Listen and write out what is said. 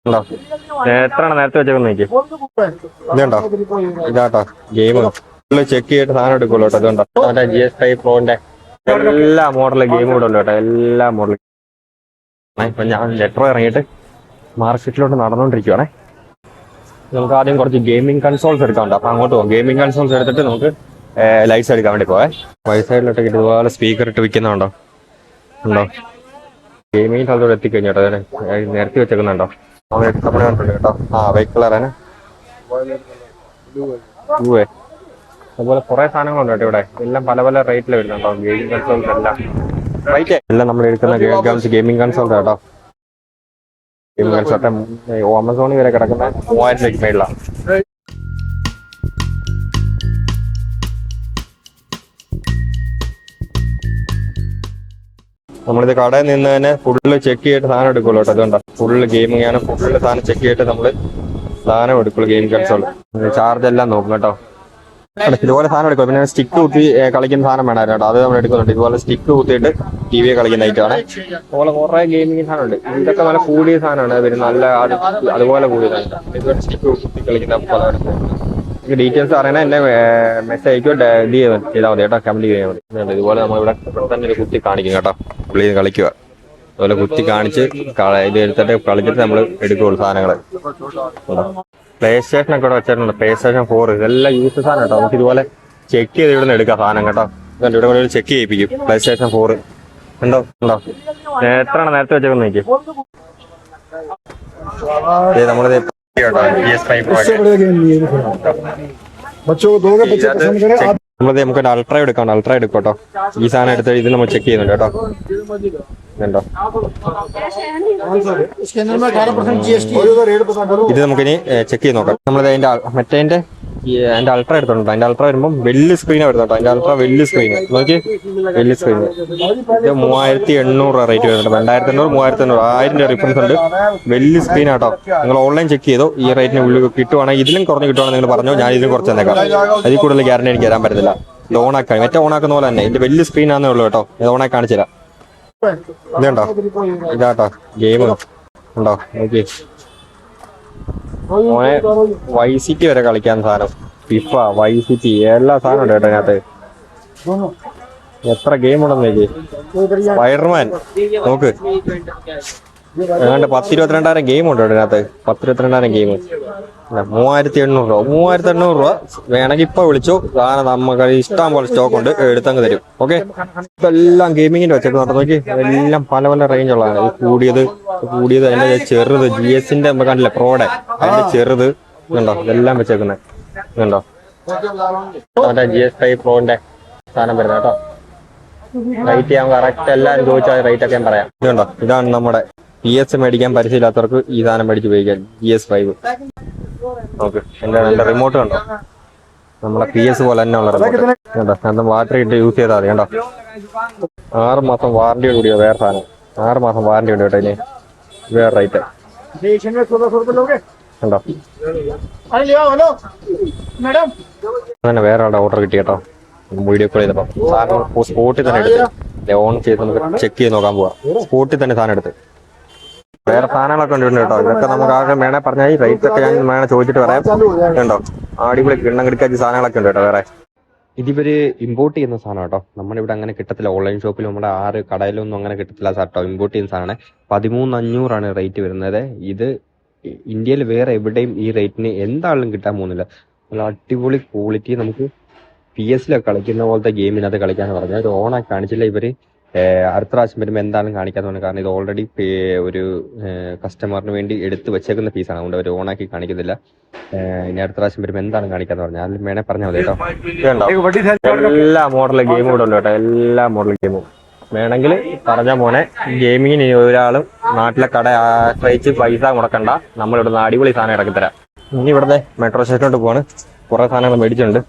ഉണ്ടോ എത്രയാണ് നേരത്തെ വെച്ചേക്കുന്ന നോക്കി ഇതുണ്ടോ ഇതാട്ടോ ഗെയിം ചെക്ക് ചെയ്തിട്ട് സാധനം എടുക്കുള്ളൂ കേട്ടോ. ഇതുണ്ടോ മറ്റേ GS5 Proന്റെ എല്ലാ മോഡലും ഗെയിം കൂടെ ഉണ്ട് കേട്ടോ. എല്ലാ മോഡലും. ഇപ്പൊ ഞാൻ ലെറ്റർ ഇറങ്ങിയിട്ട് മാർക്കറ്റിലോട്ട് നടന്നുകൊണ്ടിരിക്കുവാണേ. നമുക്ക് ആദ്യം കുറച്ച് ഗെയിമിംഗ് കൺസോൾസ് എടുക്കാനുണ്ട്. അപ്പൊ അങ്ങോട്ട് പോകും. ഗെയിമിംഗ് കൺസോൾസ് എടുത്തിട്ട് നമുക്ക് ലൈറ്റ്സ് എടുക്കാൻ വേണ്ടി പോവേ. വൈ സൈഡിലോട്ടൊക്കെ ഇതുപോലെ സ്പീക്കർ ഇട്ട് വിൽക്കുന്നുണ്ടോ ഉണ്ടോ. ഗെയിമിംഗ് സ്ഥലത്തോടെ എത്തിക്കഴിഞ്ഞോട്ടോ. നിരത്തി വെച്ചേക്കുന്നുണ്ടോ കേട്ടോ. ആ വൈറ്റ് കളറാണ്. അതുപോലെ കുറെ സാധനങ്ങളുണ്ട് കേട്ടോ ഇവിടെ. എല്ലാം പല പല റേറ്റിൽ വരുന്നുണ്ടോ. ഗെയിമിംഗ് കൺസോൾസ് എല്ലാം നമ്മൾ എടുക്കുന്ന ഗെയിമിംഗ് കൺസോൾസ് കേട്ടോ. ഗെയിമിംഗ് കൺസോൾട്ട് ആമസോണിൽ വരെ കിടക്കുന്ന 3000 രൂപയ്ക്ക് മേളിലാണ്. നമ്മളിത് കടയിൽ നിന്ന് തന്നെ ഫുള്ള് ചെക്ക് ചെയ്തിട്ട് സാധനം എടുക്കുള്ളൂ കേട്ടോ. അതുകൊണ്ടാ ഫുള്ള് ഗെയിമിംഗ് ആണ്. ഫുള്ള് സാധനം ചെക്ക് ചെയ്തിട്ട് നമ്മള് സാധനം എടുക്കുള്ളൂ. ഗെയിമിംഗ് കൺസോൾ ചാർജ് എല്ലാം നോക്കും കേട്ടോ. ഇതുപോലെ സാധനം എടുക്കും. പിന്നെ സ്റ്റിക്ക് കുത്തി കളിക്കുന്ന സാധനം വേണമായിരുന്നു കേട്ടോ. അത് നമ്മൾ എടുക്കുന്നുണ്ട്. ഇതുപോലെ സ്റ്റിക്ക് കുത്തിയിട്ട് TV കളിക്കുന്ന ഐറ്റമാണ്. അതുപോലെ കുറെ ഗെയിമിംഗ് സാധനമുണ്ട്. ഇതൊക്കെ നല്ല കൂടിയ സാധനമാണ്. പിന്നെ നല്ല അതുപോലെ കൂടിയതാണ്. ഇതുപോലെ സ്റ്റിക്ക് കുത്തി കളിക്കുന്ന പല ഡീറ്റെയിൽസ് അറിയണേ എന്നെ മെസ്സേജ് അയക്കോ ഇത് ചെയ്താൽ മതി കേട്ടോ. കമന്റ് ചെയ്യാൻ മതി. ഇതുപോലെ നമ്മളിവിടെ തന്നെ ഒരു കുത്തി കാണിക്കും കേട്ടോ. പുള്ളി കളിക്കുക. അതുപോലെ കുത്തി കാണിച്ച് ഇത് എടുത്തിട്ട് കളിച്ചിട്ട് നമ്മൾ എടുക്കുകയുള്ളൂ സാധനങ്ങൾ. പ്ലേ സ്റ്റേഷൻ ഒക്കെ ഇവിടെ വെച്ചിട്ടുണ്ട്. PlayStation 4 ഇതെല്ലാം യൂസ് സാധനം കേട്ടോ. നമുക്ക് ഇതുപോലെ ചെക്ക് ചെയ്ത് ഇവിടെ നിന്ന് എടുക്കാം സാധനം കേട്ടോ. ഇവിടെ കൂടെ ചെക്ക് ചെയ്യിപ്പിക്കും. PlayStation 4 ഉണ്ടോ എത്രയാണ് നേരത്തെ വെച്ചേക്കുന്ന നോക്കി. നമ്മളിത് നമുക്ക് അൾട്ര എടുക്കാം. അൾട്ര എടുക്കട്ടോ. ഈ സാധനം എടുത്ത് ഇത് നമ്മൾ ചെക്ക് ചെയ്യുന്നുണ്ട് കേട്ടോ. ഉണ്ടോ ഇത് നമുക്കിനി ചെക്ക് ചെയ്ത് നോക്കാം. നമ്മളിത് അതിന്റെ അൾട്ര എടുത്തോണ്ട്. അതിന്റെ അൾട്ര വരുമ്പോൾ വലിയ സ്ക്രീനാണ് വരുന്നുണ്ടോ. അതിന്റെ അൾട്ര വലിയ സ്ക്രീൻ നോക്കി. വലിയ സ്ക്രീൻ ഇത് 3800 റേറ്റ് വരുന്നുണ്ട്. 2800 3800 1000 രൂപ ഡിഫറൻസ് ഉണ്ട്. വലിയ സ്ക്രീൻ ആട്ടോ. നിങ്ങൾ ഓൺലൈൻ ചെക്ക് ചെയ്തോ. ഈ റേറ്റിന് ഉള്ളിൽ കിട്ടുവാണെങ്കിൽ ഇതിലും കുറഞ്ഞ് കിട്ടുവാണെങ്കിൽ നിങ്ങൾ പറഞ്ഞോ. ഞാൻ ഇതിലും കുറച്ച് തന്നേക്കാം. അതിൽ കൂടുതൽ ഗ്യാരണ്ടി എനിക്ക് തരാൻ പറ്റത്തില്ല. ഇത് ഓണാക്കാൻ മറ്റേ ഓണാക്കുന്ന പോലെ തന്നെ ഇതിന്റെ വലിയ സ്ക്രീൻ ആണെന്നേ ഉള്ളൂ കേട്ടോ. ഇത് ഓണാക്കി കാണിച്ചുതരാം. ഇതുണ്ടോ ഇതാട്ടോ ഗെയിം ഉണ്ടോ നോക്കി. മോനെ YCT വരെ കളിക്കാൻ സാധനം. FIFA YCT എല്ലാ സാധനം ഉണ്ട് കേട്ടോ അതിനകത്ത്. എത്ര ഗെയിം ഉണ്ടെന്ന് നോക്കി. സ്പൈഡർമാൻ നോക്ക്. ഏതാണ്ട് 10-22,000 ഗെയിം ഉണ്ട് കേട്ടോ ഇതിനകത്ത്. 10-22,000 ഗെയിം. 3800 രൂപ. 3800 രൂപ വേണമെങ്കിൽ ഇപ്പൊ വിളിച്ചു. കാരണം നമുക്ക് ഇഷ്ടം പോലെ സ്റ്റോക്ക് ഉണ്ട്. എടുത്തങ്ങ് തരും. ഓക്കെ. ഇതെല്ലാം ഗെയിമിങ്ങിന്റെ വെച്ചേക്കുന്നുണ്ട് നോക്കി. എല്ലാം പല പല റേഞ്ച് ഉള്ളതാണ്. കൂടിയത് അതിന്റെ ചെറുത് GS-ന്റെ നമുക്ക് കണ്ടില്ല പ്രോയുടെ അതിന്റെ ചെറുത് ഇതുണ്ടോ. ഇതെല്ലാം വെച്ചേക്കുന്നത് ഇതുണ്ടോ. മറ്റേ GS5 Proന്റെ സാധനം വരുന്നത് കേട്ടോ. റേറ്റ് ഞാൻ കറക്റ്റ് എല്ലാവരും ചോദിച്ചാൽ റേറ്റ് ഒക്കെ ഞാൻ പറയാം. ഇതുണ്ടോ ഇതാണ് നമ്മുടെ PS മേടിക്കാൻ പരിചയമില്ലാത്തവർക്ക് ഈ സാധനം മേടിച്ച് ഉപയോഗിക്കാം. GS5 okay. എന്റെ റിമോട്ട് കണ്ടോ. നമ്മളെ PS പോലെ തന്നെ ഉള്ള റിമോട്ട് കണ്ടോ. അത് ബാറ്ററി ഇട്ട് യൂസ് ചെയ്താൽ മതി കണ്ടോ. 6 മാസം വാറന്റിയോട് കൂടിയോ വേറെ സാധനം. 6 മാസം വാറന്റി ഉണ്ട് കേട്ടോ. ഇനി വേറെ റേറ്റ് കണ്ടോ. അങ്ങനെ വേറെ ആളുടെ ഓർഡർ കിട്ടി കേട്ടോ. വീഡിയോ കോൾ ചെയ്തപ്പോ സാധനം സ്പോട്ടിൽ തന്നെ എടുത്ത് ഓൺ ചെയ്ത് നമുക്ക് ചെക്ക് ചെയ്ത് നോക്കാൻ പോവാം. സ്പോട്ടിൽ തന്നെ സാധനം എടുത്ത് വേറെ സാധനങ്ങളൊക്കെ ഉണ്ട് കേട്ടോ. ഇതൊക്കെ നമുക്ക് ആകെ വേണേ പറഞ്ഞാൽ റേറ്റ് ഒക്കെ ഞാൻ വേണേ ചോദിച്ചിട്ട് പറയാം കേട്ടോ. അടിപൊളി കിണ്ണം കിടക്കാച്ച സാധനങ്ങളൊക്കെ ഉണ്ട് കേട്ടോ. വേറെ ഇതിവര് ഇമ്പോർട്ട് ചെയ്യുന്ന സാധനം കേട്ടോ. നമ്മളിവിടെ അങ്ങനെ കിട്ടത്തില്ല. ഓൺലൈൻ ഷോപ്പിൽ നമ്മുടെ 6 കടയിലൊന്നും അങ്ങനെ കിട്ടത്തില്ല കേട്ടോ. ഇമ്പോർട്ട് ചെയ്യുന്ന സാധനമാണ്. 13,500 റേറ്റ് വരുന്നത്. ഇത് ഇന്ത്യയിൽ വേറെ എവിടെയും ഈ റേറ്റിന് എന്താണെങ്കിലും കിട്ടാൻ പോകുന്നില്ല. നല്ല അടിപൊളി ക്വാളിറ്റി. നമുക്ക് PS-ലൊക്കെ കളിക്കുന്ന പോലത്തെ ഗെയിമിനകത്ത് കളിക്കാന്ന് പറഞ്ഞാൽ ഒരു ഓണാക്കി കാണിച്ചില്ല ഇവര്. അടുത്ത പ്രാവശ്യം വരുമ്പോൾ എന്തായാലും കാണിക്കാന്ന് പറഞ്ഞു. കാരണം ഇത് ഓൾറെഡി ഒരു കസ്റ്റമറിന് വേണ്ടി എടുത്ത് വെച്ചേക്കുന്ന പീസാണ്. അതുകൊണ്ട് അവർ ഓണാക്കി കാണിക്കുന്നില്ല. ഇനി അടുത്ത പ്രാവശ്യം വരുമ്പോൾ എന്തായാലും കാണിക്കാന്ന് പറഞ്ഞു. അതിൽ വേണേ പറഞ്ഞാൽ മതി കേട്ടോ. എല്ലാ മോഡൽ ഗെയിമും കൂടെ ഉണ്ട് കേട്ടോ. എല്ലാ മോഡൽ ഗെയിമും വേണമെങ്കിൽ പറഞ്ഞ മോനെ. ഗെയിമിങ്ങിന് ഒരാളും നാട്ടിലെ കട ആശ്രയിച്ച് പൈസ മുടക്കണ്ട. നമ്മളിവിടുന്ന് അടിപൊളി സാധനം ഇറക്കി തരാം. ഇനി ഇവിടുത്തെ മെട്രോ സ്റ്റേഷനിലോട്ട് പോവാണ്. കുറെ സാധനങ്ങൾ മേടിച്ചിട്ടുണ്ട്.